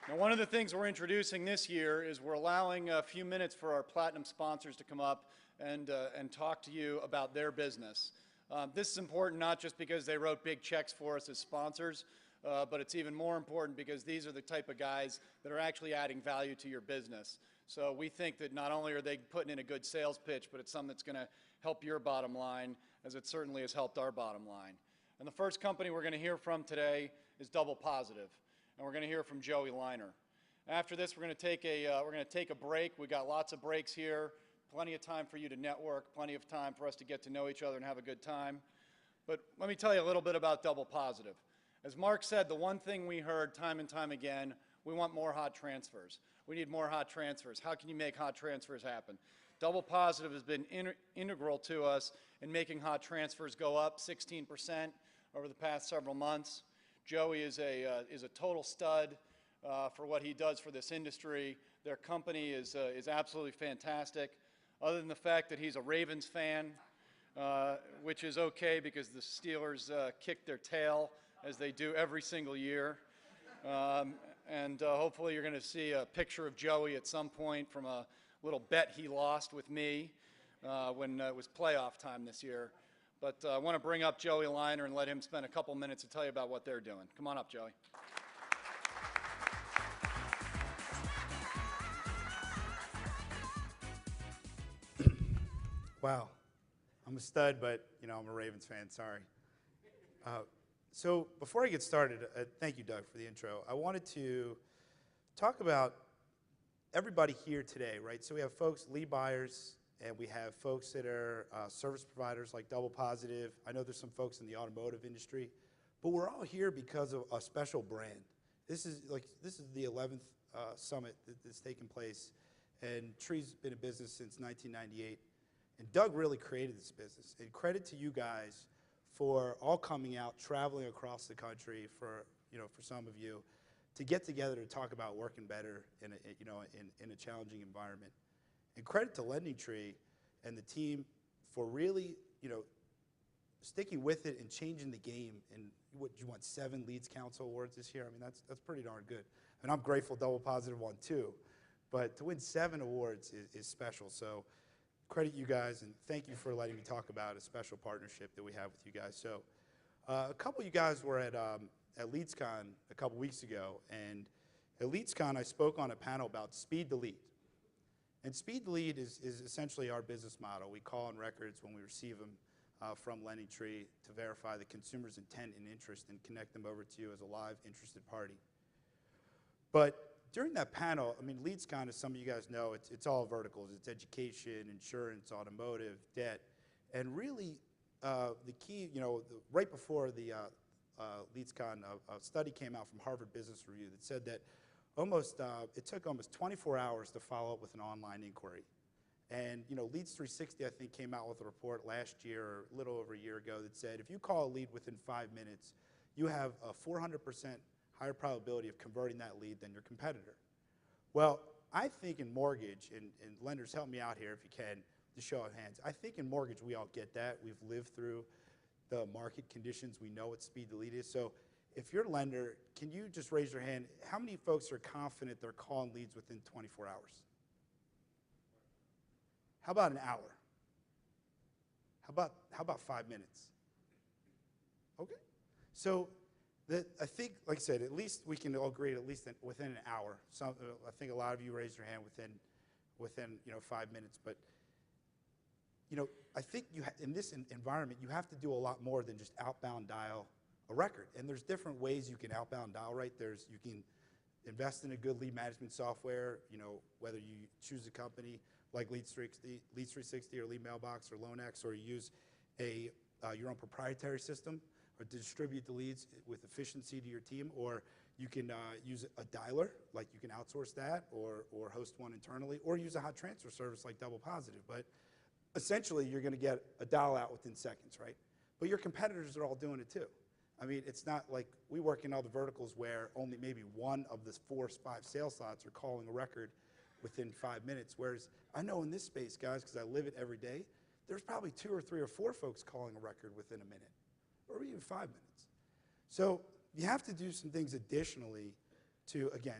Now, one of the things we're introducing this year is we're allowing a few minutes for our platinum sponsors to come up and talk to you about their business. This is important not just because they wrote big checks for us as sponsors, but it's even more important because these are the type of guys that are actually adding value to your business. So we think that not only are they putting in a good sales pitch, but it's something that's going to help your bottom line, as it certainly has helped our bottom line. And the first company we're going to hear from today is Double Positive, and we're going to hear from Joey Liner. After this, we're going to take a break. We've got lots of breaks here, plenty of time for you to network, plenty of time for us to get to know each other and have a good time. But let me tell you a little bit about Double Positive. As Mark said, the one thing we heard time and time again, we want more hot transfers. We need more hot transfers. How can you make hot transfers happen? Double Positive has been integral to us in making hot transfers go up 16% over the past several months. Joey is a total stud for what he does for this industry. Their company is absolutely fantastic. Other than the fact that he's a Ravens fan, which is okay because the Steelers kick their tail as they do every single year. And hopefully you're going to see a picture of Joey at some point from a little bet he lost with me when it was playoff time this year. But I want to bring up Joey Liner and let him spend a couple minutes to tell you about what they're doing. Come on up, Joey. Wow. I'm a stud, but, I'm a Ravens fan. Sorry. So before I get started, thank you, Doug, for the intro. I wanted to talk about everybody here today, right? So we have folks, lead buyers, and we have folks that are service providers like Double Positive. I know there's some folks in the automotive industry, but we're all here because of a special brand. This is the 11th summit that's taken place, and Tree's been in business since 1998. And Doug really created this business. And credit to you guys for all coming out, traveling across the country for some of you, to get together to talk about working better in a challenging environment. And credit to LendingTree and the team for really, sticking with it and changing the game. And what you want, 7 Leads Council awards this year? I mean, that's pretty darn good. And I'm grateful Double Positive won 2, but to win 7 awards is special. So credit you guys, and thank you for letting me talk about a special partnership that we have with you guys. So a couple of you guys were at LeadsCon a couple weeks ago, and at LeadsCon I spoke on a panel about Speed to Lead. And Speed to Lead is essentially our business model. We call on records when we receive them from LendingTree to verify the consumer's intent and interest and connect them over to you as a live interested party. But during that panel, LeadsCon, as some of you guys know, it's all verticals. It's education, insurance, automotive, debt. And really, the key, right before the LeadsCon, a study came out from Harvard Business Review that said that it took almost 24 hours to follow up with an online inquiry. And, Leads 360, I think, came out with a report last year, or a little over a year ago, that said if you call a lead within 5 minutes, you have a 400% higher probability of converting that lead than your competitor. Well, I think in mortgage, and lenders help me out here if you can, to show of hands, I think in mortgage we all get that. We've lived through the market conditions. We know what speed to lead is. So if you're a lender, can you just raise your hand? How many folks are confident they're calling leads within 24 hours? How about an hour? How about 5 minutes? Okay. So I think, like I said, at least we can all agree at least within an hour. I think a lot of you raised your hand within 5 minutes. But I think in this environment, you have to do a lot more than just outbound dial a record. And there's different ways you can outbound dial, right? You can invest in a good lead management software. Whether you choose a company like Leads 360 or Lead Mailbox or LoanX, or you use your own proprietary system, or to distribute the leads with efficiency to your team, or you can use a dialer, like you can outsource that, or host one internally, or use a hot transfer service like Double Positive. But essentially, you're going to get a dial out within seconds, right? But your competitors are all doing it too. It's not like we work in all the verticals where only maybe one of the 4 or 5 sales slots are calling a record within 5 minutes, whereas I know in this space, guys, because I live it every day, there's probably 2 or 3 or 4 folks calling a record within a minute, or even 5 minutes. So you have to do some things additionally to, again,